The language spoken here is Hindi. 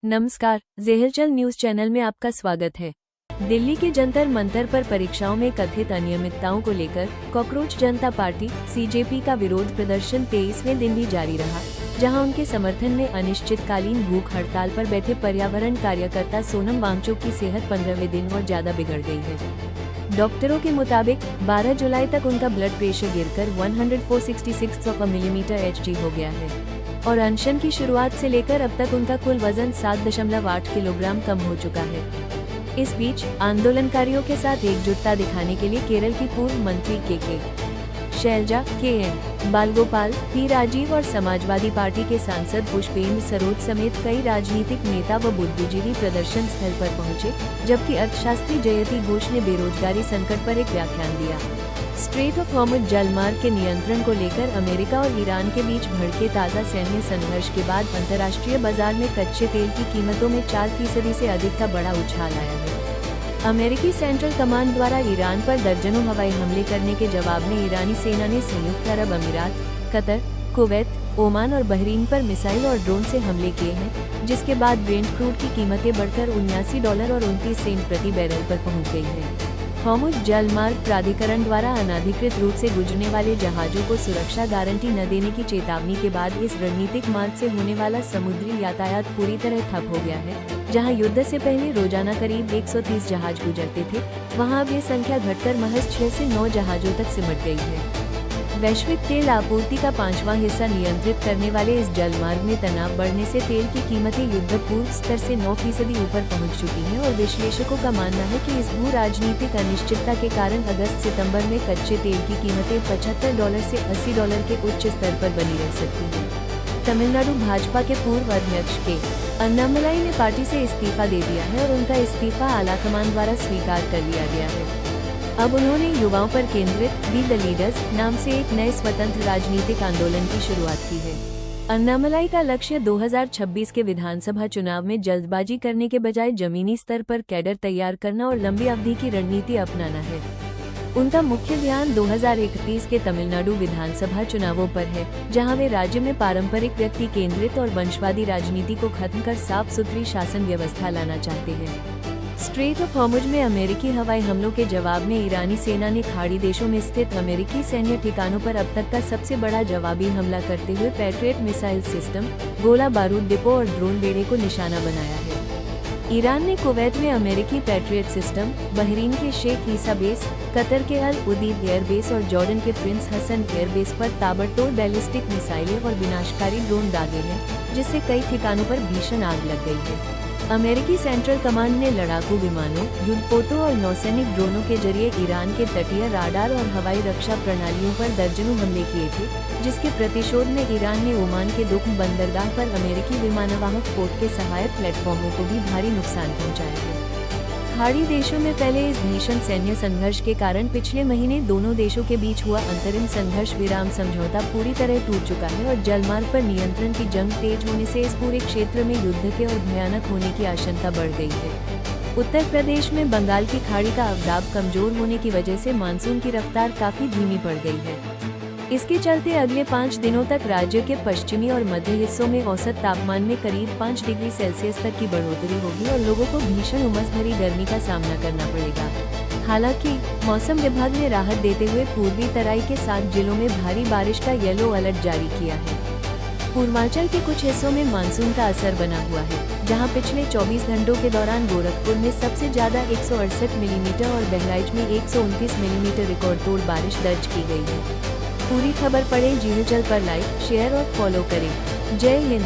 नमस्कार, ज़ेहलचल न्यूज चैनल में आपका स्वागत है। दिल्ली के जंतर मंतर पर परीक्षाओं में कथित अनियमितताओं को लेकर कॉकरोच जनता पार्टी (सीजेपी) का विरोध प्रदर्शन 23वें दिन भी जारी रहा, जहां उनके समर्थन में अनिश्चितकालीन भूख हड़ताल पर बैठे पर्यावरण कार्यकर्ता सोनम वांगचुक की सेहत 15वें दिन और ज्यादा बिगड़ गई है। डॉक्टरों के मुताबिक 12 जुलाई तक उनका ब्लड प्रेशर गिरकर 104/66 मिलीमीटर Hg हो गया है और अनशन की शुरुआत से लेकर अब तक उनका कुल वजन 7.8 किलोग्राम कम हो चुका है। इस बीच आंदोलनकारियों के साथ एकजुटता दिखाने के लिए केरल की पूर्व मंत्री के शैलजा, KN बालगोपाल, P राजीव और समाजवादी पार्टी के सांसद पुष्पेंद्र सरोज समेत कई राजनीतिक नेता व बुद्धिजीवी प्रदर्शन स्थल पर पहुंचे, जबकि अर्थशास्त्री जयति घोष ने बेरोजगारी संकट पर एक व्याख्यान दिया। स्ट्रेट ऑफ हॉर्मुज़ जलमार्ग के नियंत्रण को लेकर अमेरिका और ईरान के बीच भड़के ताज़ा सैन्य संघर्ष के बाद अंतर्राष्ट्रीय बाजार में कच्चे तेल की कीमतों में 4% से अधिक का बड़ा उछाल आया है। अमेरिकी सेंट्रल कमांड द्वारा ईरान पर दर्जनों हवाई हमले करने के जवाब में ईरानी सेना ने संयुक्त अरब अमीरात, कतर, कुवैत, ओमान और बहरीन पर मिसाइल और ड्रोन से हमले किए हैं, जिसके बाद ब्रेंट क्रूड की कीमतें बढ़कर $79 और 29 सेंट प्रति बैरल पर पहुंच गई है। हॉर्मुज़ जलमार्ग प्राधिकरण द्वारा अनाधिकृत रूप से गुजरने वाले जहाजों को सुरक्षा गारंटी न देने की चेतावनी के बाद इस रणनीतिक मार्ग से होने वाला समुद्री यातायात पूरी तरह ठप हो गया है। जहां युद्ध से पहले रोजाना करीब 130 जहाज गुजरते थे, वहां अब ये संख्या घटकर महज 6 से 9 जहाजों तक सिमट गई है। वैश्विक तेल आपूर्ति का 5वां हिस्सा नियंत्रित करने वाले इस जलमार्ग में तनाव बढ़ने से तेल की कीमतें युद्ध पूर्व स्तर से 9% ऊपर पहुंच चुकी हैं और विश्लेषकों का मानना है कि इस भू राजनीतिक अनिश्चितता के कारण अगस्त-सितंबर में कच्चे तेल की कीमतें $75 से $80 के उच्च स्तर पर बनी रह सकती हैं। तमिलनाडु भाजपा के पूर्व अध्यक्ष के अन्नामलाई ने पार्टी से इस्तीफा दे दिया है और उनका इस्तीफा आलाकमान द्वारा स्वीकार कर लिया गया है। अब उन्होंने युवाओं पर केंद्रित बी द लीडर्स नाम से एक नए स्वतंत्र राजनीतिक आंदोलन की शुरुआत की है। अन्नामलाई का लक्ष्य 2026 के विधानसभा चुनाव में जल्दबाजी करने के बजाय जमीनी स्तर पर कैडर तैयार करना और लंबी अवधि की रणनीति अपनाना है। उनका मुख्य ध्यान 2031 के तमिलनाडु विधानसभा चुनावों पर है, जहां वे राज्य में पारंपरिक व्यक्ति केंद्रित और वंशवादी राजनीति को खत्म कर साफ सुथरी शासन व्यवस्था लाना चाहते हैं। स्ट्रेट ऑफ हॉर्मुज़ में अमेरिकी हवाई हमलों के जवाब में ईरानी सेना ने खाड़ी देशों में स्थित अमेरिकी सैन्य ठिकानों पर अब तक का सबसे बड़ा जवाबी हमला करते हुए पैट्रियट मिसाइल सिस्टम, गोला बारूद डिपो और ड्रोन बेड़े को निशाना बनाया है। ईरान ने कुवैत में अमेरिकी पैट्रियट सिस्टम, बहरीन के शेख ईसा बेस, कतर के अल उदीद एयरबेस और जॉर्डन के प्रिंस हसन एयरबेस पर ताबड़तोड़ बैलिस्टिक मिसाइलें और विनाशकारी ड्रोन दागे हैं, जिससे कई ठिकानों पर भीषण आग लग गई है। अमेरिकी सेंट्रल कमांड ने लड़ाकू विमानों, युद्धपोतों और नौसैनिक ड्रोनों के जरिए ईरान के तटीय राडार और हवाई रक्षा प्रणालियों पर दर्जनों हमले किए थे, जिसके प्रतिशोध में ईरान ने ओमान के दुख बंदरगाह पर अमेरिकी विमानवाहक पोत के सहायक प्लेटफॉर्मों को भी भारी नुकसान पहुंचाया है। खाड़ी देशों में फैले इस भीषण सैन्य संघर्ष के कारण पिछले महीने दोनों देशों के बीच हुआ अंतरिम संघर्ष विराम समझौता पूरी तरह टूट चुका है और जलमार्ग पर नियंत्रण की जंग तेज होने से इस पूरे क्षेत्र में युद्ध के और भयानक होने की आशंका बढ़ गई है। उत्तर प्रदेश में बंगाल की खाड़ी का अवदाब कमजोर होने की वजह से मानसून की रफ्तार काफी धीमी पड़ गई है। इसके चलते अगले 5 दिनों तक राज्य के पश्चिमी और मध्य हिस्सों में औसत तापमान में करीब 5 डिग्री सेल्सियस तक की बढ़ोतरी होगी और लोगों को भीषण उमस भरी गर्मी का सामना करना पड़ेगा। हालांकि मौसम विभाग ने राहत देते हुए पूर्वी तराई के 7 जिलों में भारी बारिश का येलो अलर्ट जारी किया है। पूर्वांचल के कुछ हिस्सों में मानसून का असर बना हुआ है, जहां पिछले 24 घंटों के दौरान गोरखपुर में सबसे ज्यादा 168 मिलीमीटर और बहराइच में 129 मिलीमीटर रिकॉर्ड तोड़ बारिश दर्ज की गई है। पूरी खबर पढ़ें ज़ेहलचल पर लाइक, शेयर और फॉलो करें। जय हिंद।